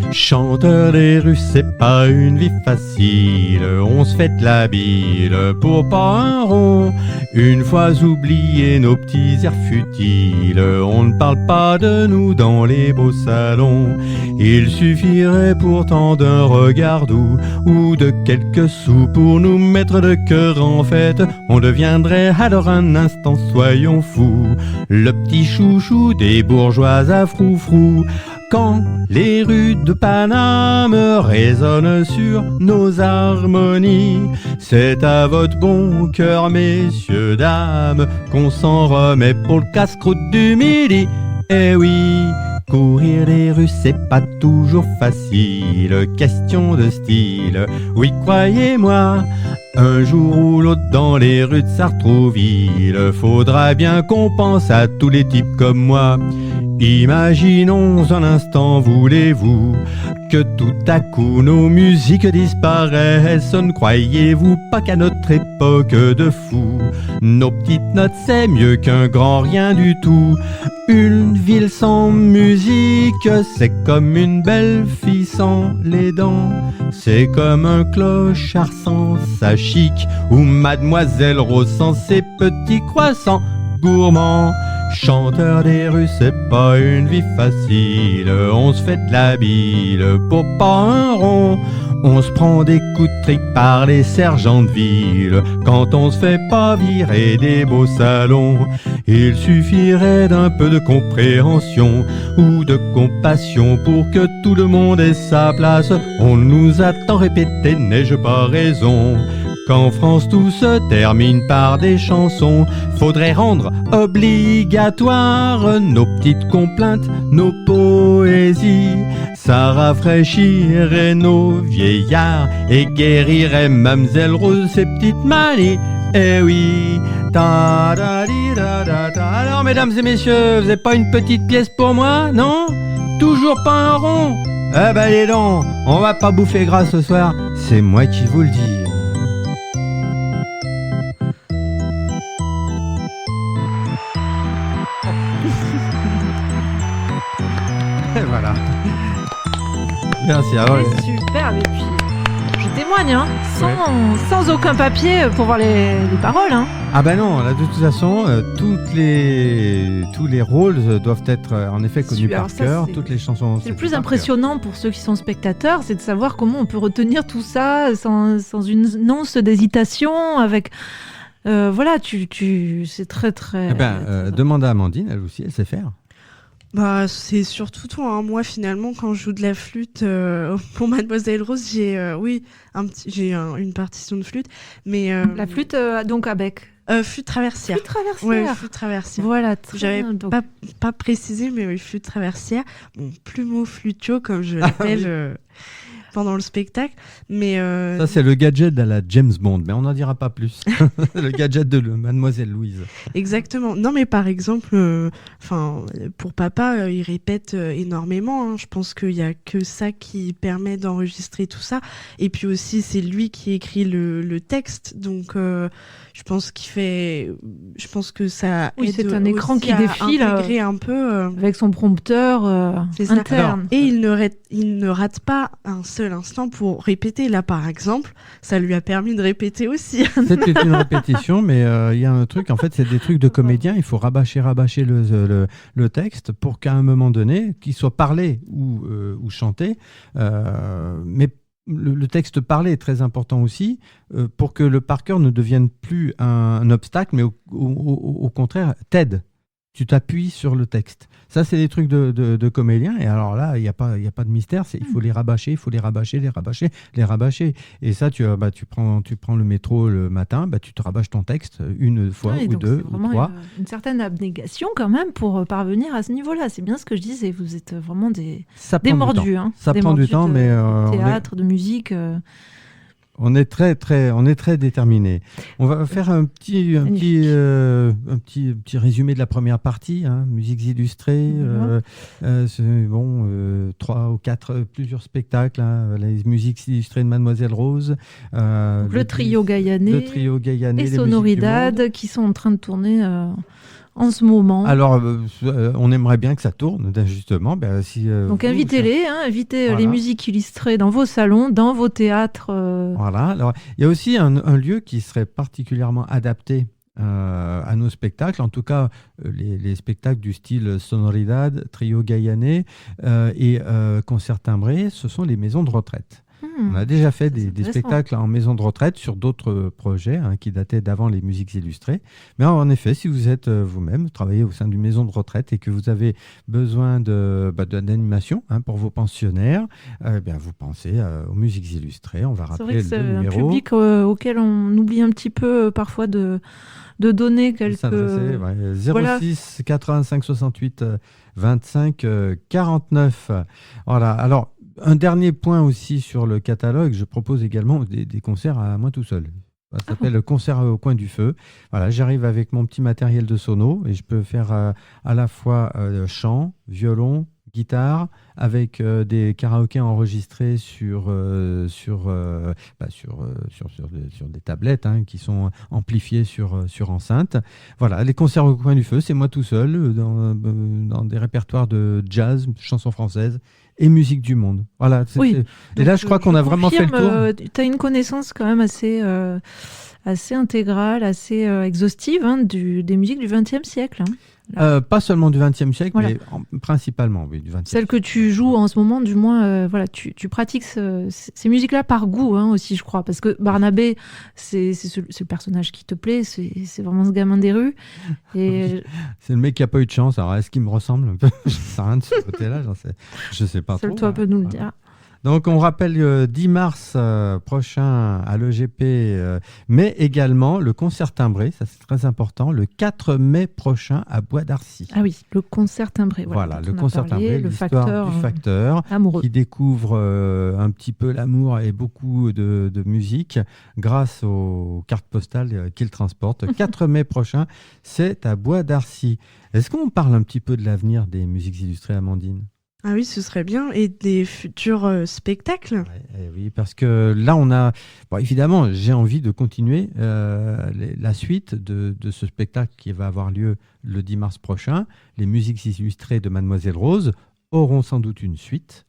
Chanteur des rues, c'est pas une vie facile. On se fait de la bile pour pas un rond. Une fois oubliés nos petits airs futiles, on ne parle pas de nous dans les beaux salons. Il suffirait pourtant d'un regard doux ou de quelques sous pour nous mettre le cœur en fête. On deviendrait alors un instant, soyons fous, le petit chouchou des bourgeois à froufrou. Quand les rues de Paname résonnent sur nos harmonies, c'est à votre bon cœur, messieurs, dames, qu'on s'en remet pour le casse-croûte du midi. Eh oui, courir les rues, c'est pas toujours facile, question de style. Oui, croyez-moi, un jour ou l'autre dans les rues de Sartrouville, faudra bien qu'on pense à tous les types comme moi. Imaginons un instant, voulez-vous, que tout à coup nos musiques disparaissent. Ne croyez-vous pas qu'à notre époque de fou, nos petites notes c'est mieux qu'un grand rien du tout. Une ville sans musique, c'est comme une belle fille sans les dents. C'est comme un clochard sans sa chic, ou Mademoiselle Rose sans ses petits croissants gourmands. Chanteur des rues, c'est pas une vie facile. On se fait de la bile pour pas un rond. On se prend des coups de trick par les sergents de ville quand on se fait pas virer des beaux salons. Il suffirait d'un peu de compréhension ou de compassion pour que tout le monde ait sa place. On nous a tant répété, n'ai-je pas raison, qu'en France tout se termine par des chansons. Faudrait rendre obligatoire nos petites complaintes, nos poésies. Ça rafraîchirait nos vieillards et guérirait Mamselle Rose ses petites manies. Eh oui. Alors mesdames et messieurs, vous n'avez pas une petite pièce pour moi, non? Toujours pas un rond? Eh ben les dents, on va pas bouffer gras ce soir, c'est moi qui vous le dis. Et voilà. Merci. Alors, Super, et puis je témoigne, hein, sans aucun papier pour voir les paroles. Hein. Ah ben non, là de toute façon, tous les rôles doivent être en effet connus par cœur, toutes les chansons. C'est le plus impressionnant pour ceux qui sont spectateurs, c'est de savoir comment on peut retenir tout ça sans une once d'hésitation, avec... voilà, c'est très très... Eh ben, demande à Amandine, elle aussi, elle sait faire. Bah, c'est surtout toi, hein. Moi, finalement, quand je joue de la flûte pour Mademoiselle Rose, j'ai une partition de flûte, mais la flûte donc à bec. Flûte traversière. Flûte traversière. Ouais, flûte traversière. Voilà. J'avais pas précisé, mais oui, flûte traversière. Bon, plumeau flutio, comme je l'appelle. Pendant le spectacle, mais ça c'est le gadget de la James Bond, mais on n'en dira pas plus. Le gadget de Mademoiselle Louise. Exactement. Non, mais par exemple, pour papa, il répète énormément. Hein. Je pense qu'il y a que ça qui permet d'enregistrer tout ça. Et puis aussi, c'est lui qui écrit le texte, donc je pense que ça. Oui, c'est un écran qui défile, intégrer un peu avec son prompteur interne. Alors, et il ne rate pas un seul instant pour répéter. Là, par exemple, ça lui a permis de répéter aussi. C'était une répétition, mais il y a un truc, en fait, c'est des trucs de comédien. Il faut rabâcher le texte pour qu'à un moment donné, qu'il soit parlé ou chanté, mais le texte parlé est très important aussi pour que le par cœur ne devienne plus un obstacle, mais au contraire, t'aide. Tu t'appuies sur le texte. Ça, c'est des trucs de comédiens. Et alors là, il n'y a pas de mystère. Il faut les rabâcher, les rabâcher. Et ça, tu prends le métro le matin, tu te rabâches ton texte une fois ou deux ou trois. Une certaine abnégation quand même pour parvenir à ce niveau-là. C'est bien ce que je disais. Vous êtes vraiment des mordus. Hein, ça prend du temps, mais théâtre, de musique. On est très déterminés. On va faire un petit résumé de la première partie, hein, musiques illustrées. Trois ou quatre, plusieurs spectacles, hein, les musiques illustrées de Mademoiselle Rose. Le trio Gaïané et Sonoridad qui sont en train de tourner en ce moment. Alors, on aimerait bien que ça tourne, justement. Donc, invitez-les, invitez les musiques illustrées dans vos salons, dans vos théâtres. Voilà. Alors, il y a aussi un lieu qui serait particulièrement adapté à nos spectacles, en tout cas les spectacles du style Sonoridad, Trio Gaïané et Concert Timbré, ce sont les maisons de retraite. On a déjà fait des spectacles en maison de retraite sur d'autres projets qui dataient d'avant les musiques illustrées. Mais en effet, si vous êtes vous-même, travaillez au sein d'une maison de retraite et que vous avez besoin d'animation pour vos pensionnaires, vous pensez aux musiques illustrées. On va rappeler le numéro. C'est un public auquel on oublie un petit peu parfois de donner quelques... 06 85 68 25 49. Voilà. Alors, un dernier point aussi sur le catalogue, je propose également des concerts à moi tout seul. Ça s'appelle le concert au coin du feu. Voilà, j'arrive avec mon petit matériel de sono et je peux faire à la fois chant, violon, guitare, avec des karaokés enregistrés sur des tablettes qui sont amplifiées sur enceinte. Voilà, les concerts au coin du feu, c'est moi tout seul dans des répertoires de jazz, chansons françaises et musique du monde. Voilà. Oui. Et là, je crois qu'on a vraiment fait le tour. Tu as une connaissance quand même assez intégrale, assez exhaustive des musiques du XXe siècle. Pas seulement du XXe siècle, voilà. mais principalement oui, du XXe siècle. Celle que tu joues en ce moment, du moins, voilà, tu pratiques ces musiques-là par goût aussi, je crois. Parce que Barnabé, c'est le personnage qui te plaît, c'est vraiment ce gamin des rues. Et... C'est le mec qui n'a pas eu de chance. Alors, est-ce qu'il me ressemble un peu? Je ne sais rien de ce côté-là. Je ne sais pas trop. Seul toi peux nous le dire. Donc, on rappelle 10 mars prochain à l'EGP, mais également le concert timbré, ça c'est très important, le 4 mai prochain à Bois d'Arcy. Ah oui, le concert timbré. Voilà, le concert timbré, l'histoire du facteur amoureux qui découvre un petit peu l'amour et beaucoup de musique grâce aux cartes postales qu'il transporte. 4 mai prochain, c'est à Bois d'Arcy. Est-ce qu'on parle un petit peu de l'avenir des musiques illustrées, Amandine ? Ah oui, ce serait bien. Et des futurs spectacles. Oui, parce que là, on a... Bon, évidemment, j'ai envie de continuer la suite de ce spectacle qui va avoir lieu le 10 mars prochain. Les musiques illustrées de Mademoiselle Rose auront sans doute une suite.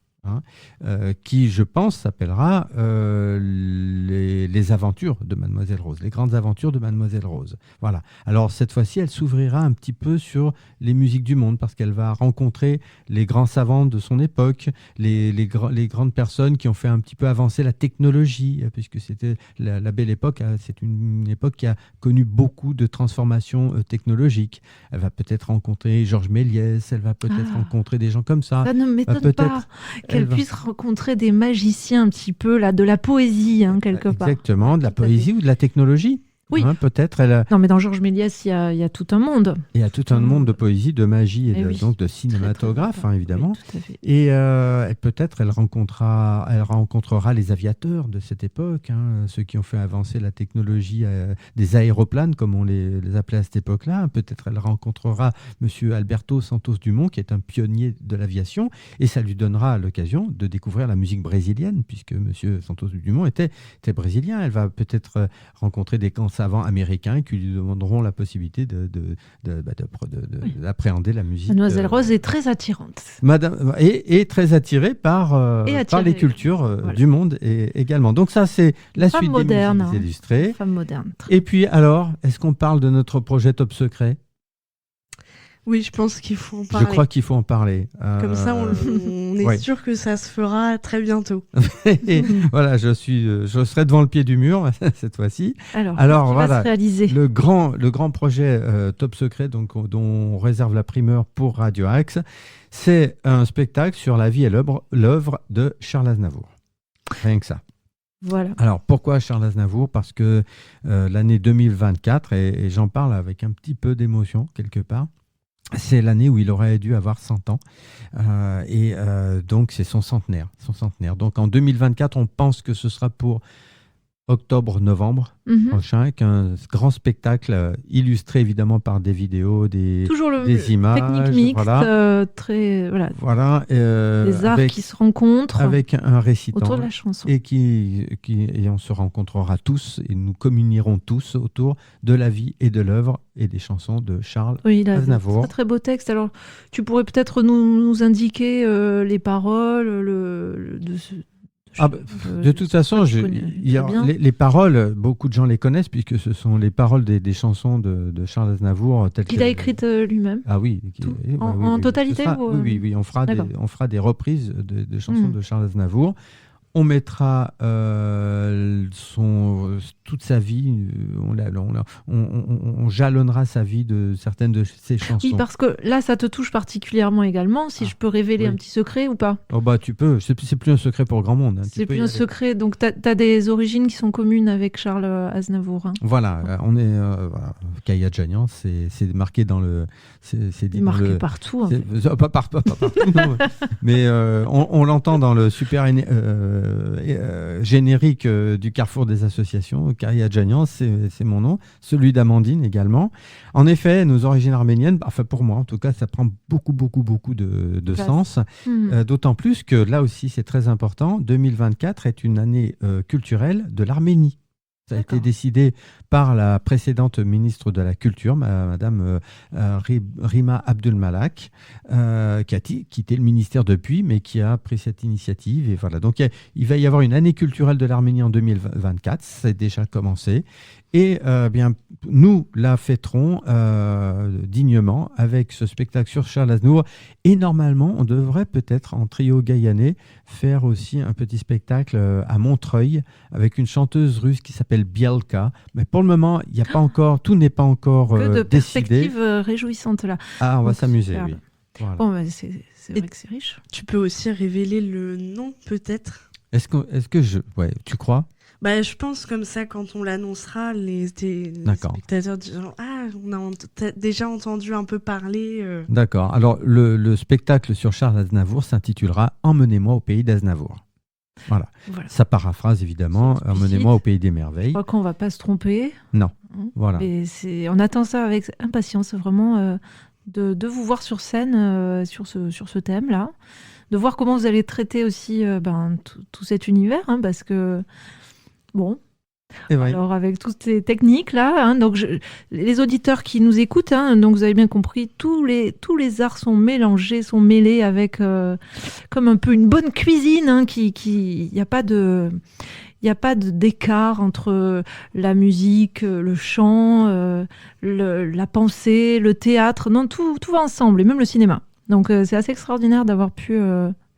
Qui, je pense, s'appellera les aventures de Mademoiselle Rose, les grandes aventures de Mademoiselle Rose. Voilà. Alors, cette fois-ci, elle s'ouvrira un petit peu sur les musiques du monde parce qu'elle va rencontrer les grands savants de son époque, les grandes personnes qui ont fait un petit peu avancer la technologie, puisque c'était la belle époque. C'est une époque qui a connu beaucoup de transformations technologiques. Elle va peut-être rencontrer Georges Méliès, elle va peut-être rencontrer des gens comme ça. Ça ne m'étonne pas qu'elle puisse rencontrer des magiciens un petit peu, là, de la poésie, quelque part. Exactement, de la poésie ou de la technologie. Oui. Peut-être. Non, mais dans Georges Méliès, il y a tout un monde. Il y a tout un monde de poésie, de magie et donc de cinématographe, évidemment. Oui, tout à fait. Et peut-être elle rencontrera les aviateurs de cette époque, ceux qui ont fait avancer la technologie des aéroplanes, comme on les appelait à cette époque-là. Peut-être elle rencontrera Monsieur Alberto Santos Dumont, qui est un pionnier de l'aviation, et ça lui donnera l'occasion de découvrir la musique brésilienne, puisque Monsieur Santos Dumont était brésilien. Elle va peut-être rencontrer des savants américains qui lui demanderont la possibilité d'appréhender la musique. Mademoiselle Rose est très attirante. Et très attirée par les cultures du monde également. Donc ça, c'est la suite des musiques illustrées. Femme moderne. Et puis alors, est-ce qu'on parle de notre projet Top Secret ? Oui, je pense qu'il faut en parler. Je crois qu'il faut en parler. Comme ça, on est sûr que ça se fera très bientôt. Et voilà, je serai devant le pied du mur cette fois-ci. Alors voilà, va se réaliser. Le grand projet Top Secret, donc, dont on réserve la primeur pour Radio Axe, c'est un spectacle sur la vie et l'œuvre de Charles Aznavour. Rien que ça. Voilà. Alors, pourquoi Charles Aznavour ? Parce que l'année 2024, et j'en parle avec un petit peu d'émotion quelque part, c'est l'année où il aurait dû avoir 100 ans. Donc, c'est son centenaire. Donc, en 2024, on pense que ce sera pour octobre-novembre prochain, avec un grand spectacle illustré évidemment par des vidéos, des images. Technique mixte, des arts qui se rencontrent avec un récitant autour de la chanson. Et on se rencontrera tous et nous communierons tous autour de la vie et de l'œuvre et des chansons de Charles Aznavour. C'est un très beau texte. Alors, tu pourrais peut-être nous indiquer les paroles de toute façon, les paroles, beaucoup de gens les connaissent puisque ce sont les paroles des chansons de Charles Aznavour telles qu'il a écrites lui-même. Ah oui, en totalité Oui, on fera des reprises de chansons de Charles Aznavour. On mettra toute sa vie, on jalonnera sa vie de certaines de ses chansons. Oui, parce que là, ça te touche particulièrement également. Si je peux révéler un petit secret ou pas ? Oh bah, tu peux. C'est plus un secret pour grand monde. C'est plus un secret. Donc, tu as des origines qui sont communes avec Charles Aznavour. Voilà, on est... Kaya Djanian, c'est marqué dans le... C'est marqué partout. En fait. Pas partout, non. Mais on l'entend dans le super... générique du Carrefour des associations. Karia Djanian, c'est mon nom, celui d'Amandine également. En effet, nos origines arméniennes, enfin pour moi en tout cas, ça prend beaucoup de sens. D'autant plus que là aussi, c'est très important, 2024 est une année culturelle de l'Arménie. Ça a été décidé par la précédente ministre de la Culture, Madame Rima Abdulmalak, qui a quitté le ministère depuis, mais qui a pris cette initiative. Et voilà. Donc, il va y avoir une année culturelle de l'Arménie en 2024. C'est déjà commencé. Et bien, nous la fêterons dignement avec ce spectacle sur Charles Aznavour. Et normalement, on devrait peut-être, en trio gaïanais, faire aussi un petit spectacle à Montreuil avec une chanteuse russe qui s'appelle Bielka. Mais pour le moment, il n'y a pas encore, tout n'est pas encore que de décidé. perspectives réjouissantes là. Ah, on va Donc, s'amuser, superbe. oui. Voilà. Bon, bah, c'est vrai que c'est riche. Tu peux aussi révéler le nom, peut-être. Est-ce que ouais, tu crois? Bah, je pense comme ça, quand on l'annoncera, les spectateurs diront « Ah, on a déjà entendu un peu parler. D'accord. Alors, le spectacle sur Charles Aznavour s'intitulera « Emmenez-moi au pays d'Aznavour ». Voilà. Ça paraphrase évidemment « Emmenez-moi au pays des merveilles ». Je crois qu'on ne va pas se tromper. Non. Voilà. Mais on attend ça avec impatience, vraiment, de vous voir sur scène sur ce thème-là, de voir comment vous allez traiter aussi tout cet univers, hein, parce que... Bon, alors avec toutes ces techniques-là, donc les auditeurs qui nous écoutent, donc vous avez bien compris, tous les arts sont mélangés, sont mêlés avec comme un peu une bonne cuisine, il n'y a pas d'écart entre la musique, le chant, la pensée, le théâtre, non, tout va ensemble, et même le cinéma. Donc c'est assez extraordinaire d'avoir pu...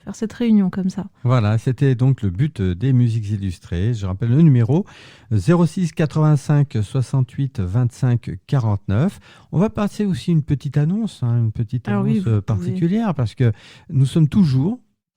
faire cette réunion comme ça. Voilà, c'était donc le but des musiques illustrées. Je rappelle le numéro 06 85 68 25 49. On va passer aussi une petite annonce, particulière, parce que nous sommes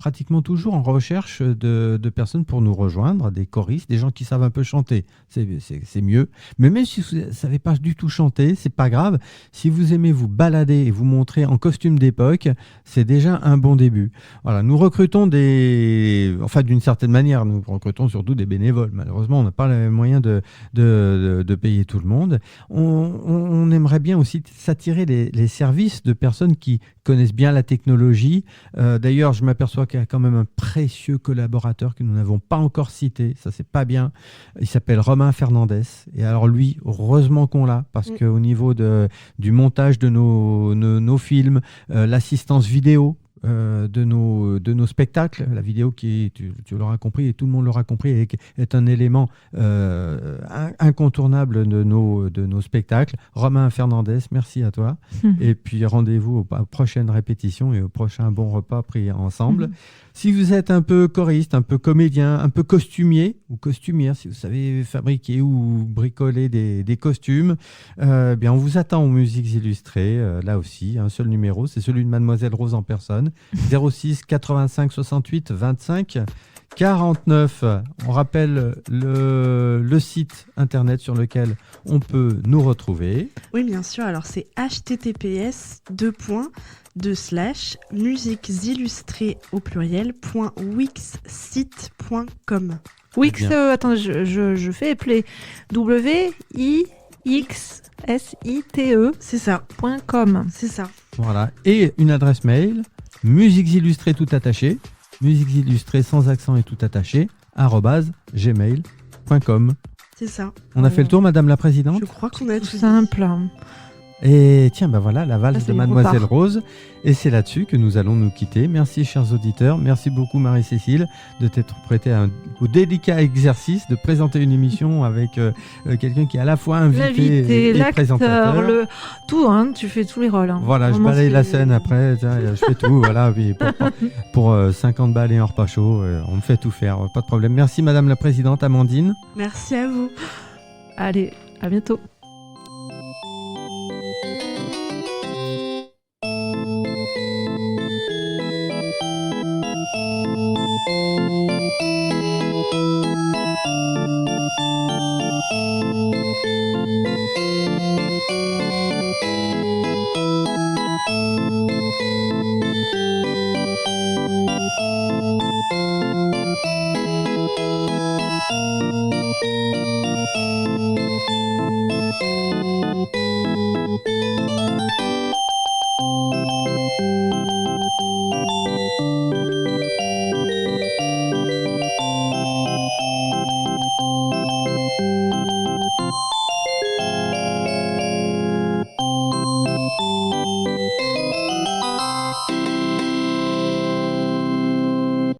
pratiquement toujours en recherche de personnes pour nous rejoindre, des choristes, des gens qui savent un peu chanter. C'est mieux. Mais même si vous ne savez pas du tout chanter, c'est pas grave. Si vous aimez vous balader et vous montrer en costume d'époque, c'est déjà un bon début. Voilà, nous recrutons d'une certaine manière, nous recrutons surtout des bénévoles. Malheureusement, on n'a pas les moyens de payer tout le monde. On aimerait bien aussi s'attirer les services de personnes qui connaissent bien la technologie. D'ailleurs, je m'aperçois qu'il y a quand même un précieux collaborateur que nous n'avons pas encore cité. Ça, c'est pas bien. Il s'appelle Romain Fernandez. Et alors lui, heureusement qu'on l'a, parce qu'au niveau du montage de nos films, l'assistance vidéo, de nos spectacles, la vidéo qui, tu l'auras compris et tout le monde l'aura compris, est un élément incontournable de nos spectacles. Romain Fernandez, merci à toi. Et puis rendez-vous aux prochaines répétitions et au prochain bon repas pris ensemble. Si vous êtes un peu choriste, un peu comédien, un peu costumier ou costumière, si vous savez fabriquer ou bricoler des costumes, bien on vous attend aux musiques illustrées. Là aussi, un seul numéro, c'est celui de Mademoiselle Rose en personne. 06 85 68 25 49. On rappelle le site internet sur lequel on peut nous retrouver. Oui, bien sûr. Alors, c'est https://musiquesillustrées au pluriel.wixsite.com. Wix, attends, je fais appeler WIXSITE. C'est ça. .com. C'est ça. Voilà. Et une adresse mail, musiquesillustrées tout attaché, musiquesillustrées sans accent et tout attaché, @gmail.com. C'est ça. On a fait le tour, Madame la Présidente? Je crois qu'on a tout simple. Et tiens, voilà, la valse de Mademoiselle Rose. Et c'est là-dessus que nous allons nous quitter. Merci, chers auditeurs. Merci beaucoup, Marie-Cécile, de t'être prêtée au délicat exercice de présenter une émission avec quelqu'un qui est à la fois invité et présentateur. Tout, tu fais tous les rôles. Voilà, vraiment, je balaye la scène après, je fais tout. Voilà, puis pour 50 balles et un repas chaud, on me fait tout faire, pas de problème. Merci, Madame la Présidente, Amandine. Merci à vous. Allez, à bientôt.